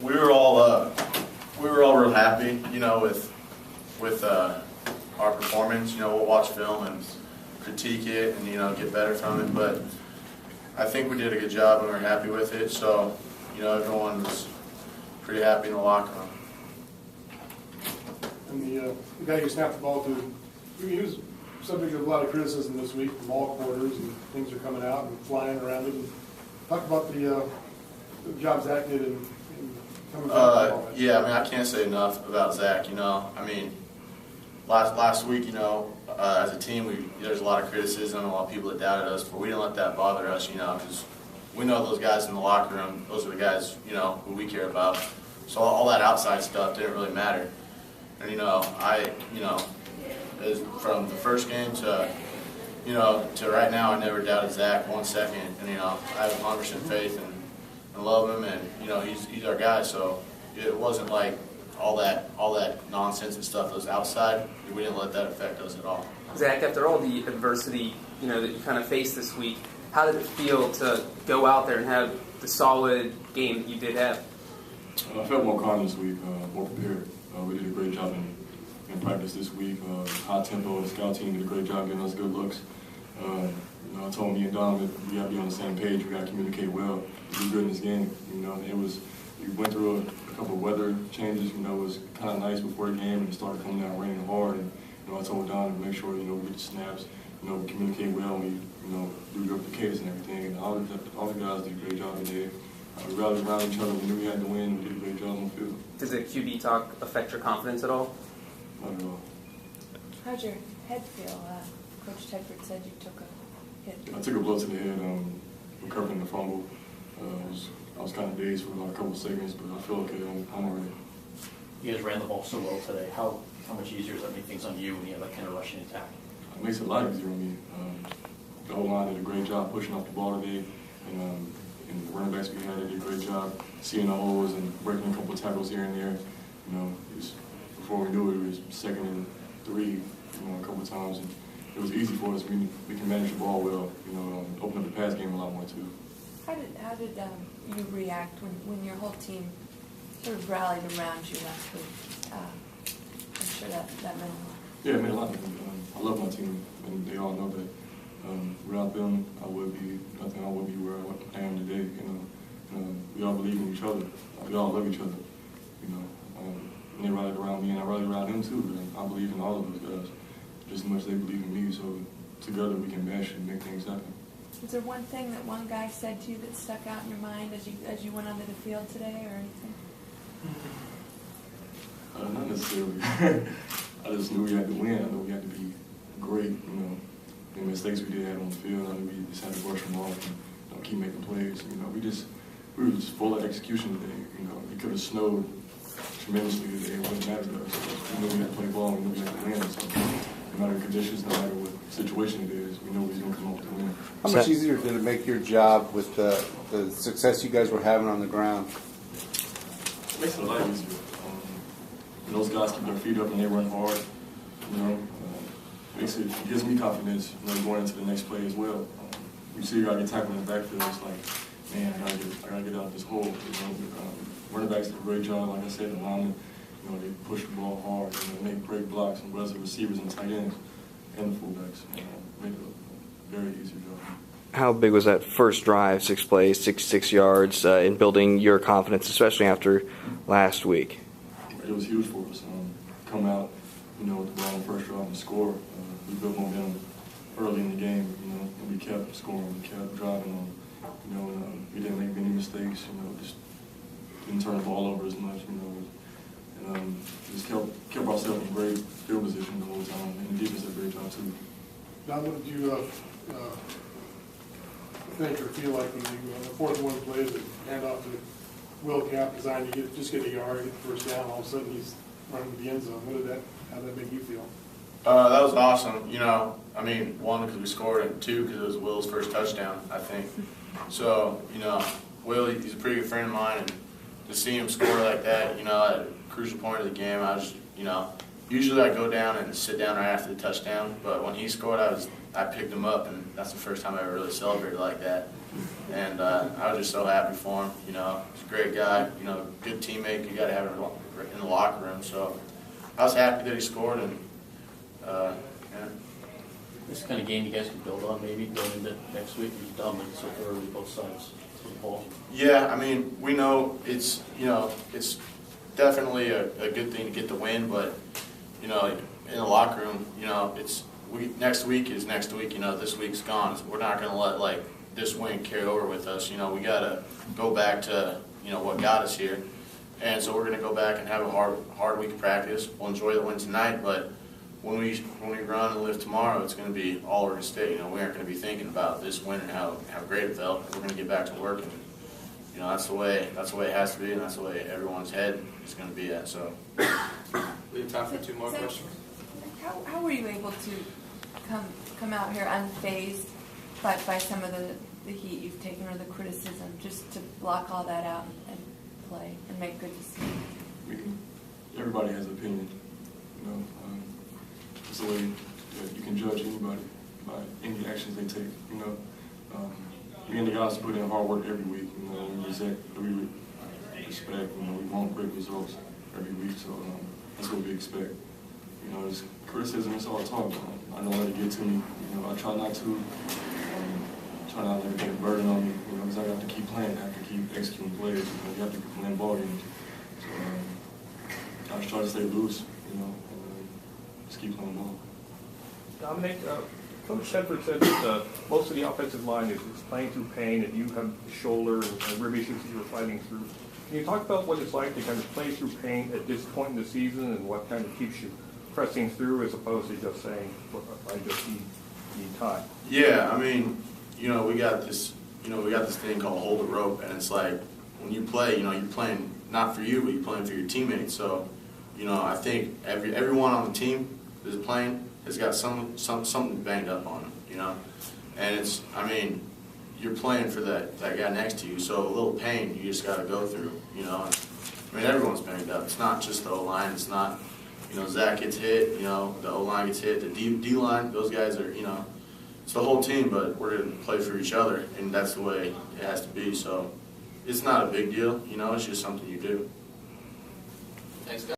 we were all real happy, with our performance. We'll watch film and critique it and get better from it. But I think we did a good job and we're happy with it. So everyone was pretty happy in the locker room. And the guy who snapped the ball to, he was subject to a lot of criticism this week from all quarters, and things are coming out and flying around it. And talk about the job Zach did in coming back. Yeah, I can't say enough about Zach. Last week, as a team, there's a lot of criticism, a lot of people that doubted us, but we didn't let that bother us, because we know those guys in the locker room. Those are the guys, who we care about. So all that outside stuff didn't really matter. And from the first game to right now, I never doubted Zach 1 second. And I have 100% faith and love him, and he's our guy. So it wasn't like all that nonsense and stuff that was outside. We didn't let that affect us at all. Zach, after all the adversity that you kind of faced this week, how did it feel to go out there and have the solid game that you did have? I felt more calm this week, more prepared. We did a great job in practice this week. High tempo, the scout team did a great job getting us good looks. I told me and Dominic we got to be on the same page. We got to communicate well to be good in this game. We went through a couple of weather changes. It was kind of nice before the game, and it started coming down raining hard. And I told Don to make sure we get the snaps. We communicate well. We do good cadence and everything. And all the guys did a great job today. We rallied around each other. We knew we had to win. We did a great job on the field. Does the QB talk affect your confidence at all? Not at all. How'd your head feel? Coach Tedford said you took a hit. I took a blow to the head, recovering the fumble. I was kind of dazed for about a couple of seconds, but I feel okay. I'm all right. You guys ran the ball so well today. How much easier does that make things on you when you have that kind of rushing attack? It makes it a lot easier on me. The O-line did a great job pushing off the ball today, and the running backs we had did a great job seeing the holes and breaking a couple of tackles here and there. Before we knew it, it was 2nd and 3, a couple of times, and it was easy for us. We can manage the ball well, open up the pass game a lot more too. How did you react when your whole team sort of rallied around you last week? I'm sure that meant a lot. Yeah, it meant a lot. I love my team, and they all know that. Without them, I would be nothing. I would be where I am today. We all believe in each other. We all love each other. And they rallied around me, and I rallied around them too. And I believe in all of those guys just as much as they believe in me. So together we can mesh and make things happen. Is there one thing that one guy said to you that stuck out in your mind as you went onto the field today, or anything? Not necessarily. I just knew we had to win. I knew we had to be great. The mistakes we did have on the field, I knew we just had to brush them off and keep making plays. We were just full of execution today. It could have snowed tremendously today. It wouldn't matter to us. We knew we had to play ball. We knew we had to win. So no matter the conditions, no matter what situation it is, we knew we was going to come up to win. How much easier did it make your job with the success you guys were having on the ground? It makes it a lot easier. Those guys keep their feet up and they run hard. It gives me confidence, going into the next play as well. You see a guy get tackled in the backfield, it's like, man, I gotta get out of this hole. Running backs did a great job, like I said, the linemen, they push the ball hard, make great blocks, and whether the receivers and tight ends and the fullbacks, make it a very easy job. How big was that first drive, 6 plays, 66 yards, in building your confidence, especially after last week? It was huge for us. Come out, with the ball in the first drive and score. We built momentum early in the game, and we kept scoring, we kept driving on, and we didn't make many mistakes, just didn't turn the ball over as much, and just kept ourselves in great field position the whole time, and the defense did a great job too. Don, what did you think or feel like when you, the 4th play, the handoff to Will Cap designed to just get a yard, get the first down, all of a sudden he's running to the end zone. How did that make you feel? That was awesome. One, because we scored, and 2, because it was Will's first touchdown, I think. So, Will, he's a pretty good friend of mine, and to see him score like that, at a crucial point of the game, I was, usually I go down and sit down right after the touchdown, but when he scored, I picked him up, and that's the first time I ever really celebrated like that. And I was just so happy for him. You know, he's a great guy. You know, good teammate. You got to have him in the locker room. So I was happy that he scored, and yeah. This kind of game you guys can build on maybe going into next week. You dominate so thoroughly both sides of the ball. Yeah, I mean, we know it's, you know, it's definitely a good thing to get the win, but, you know, like in the locker room, you know, next week is next week. You know, this week's gone. So we're not going to let like this win carry over with us. You know, we got to go back to, you know, what got us here, and so we're going to go back and have a hard week of practice. We'll enjoy the win tonight, but when we run and live tomorrow, it's going to be all Oregon State. You know, we aren't going to be thinking about this win and how great it felt. We're going to get back to work, and you know that's the way it has to be, and that's the way everyone's head is going to be at. So We have time for 2 more questions. How were you able to come out here unfazed by some of the heat you've taken or the criticism, just to block all that out and play and make good decisions? Everybody has an opinion, you know. It's the way that you can judge anybody by any actions they take, you know. Me and the guys put in hard work every week, you know. We respect, you know, we want great results every week, so that's what we expect. You know, it's criticism, it's all talk. I know how to get to me. You know, I try not to let it get a burden on me, you know, because I have to keep playing, I have to keep executing plays, you know, you have to win ball games. So I just try to stay loose, you know, and just keep playing ball. Dominic, Coach Shedford said that most of the offensive line is playing through pain, and you have shoulder and rib issues that you were fighting through. Can you talk about what it's like to kind of play through pain at this point in the season, and what kind of keeps you pressing through as opposed to just saying, I just need time? yeah, I mean, you know, we got this thing called hold the rope, and it's like when you play, you know, you're playing not for you, but you're playing for your teammates. So, you know, I think everyone on the team that's playing has got something banged up on them, you know, and it's, I mean, you're playing for that guy next to you, so a little pain you just got to go through, you know. I mean, everyone's banged up. It's not just the O-line. It's not, you know, Zach gets hit, you know, the O-line gets hit, the D-line, those guys are, you know, it's the whole team, but we're going to play for each other, and that's the way it has to be. So it's not a big deal, you know, it's just something you do. Thanks, guys.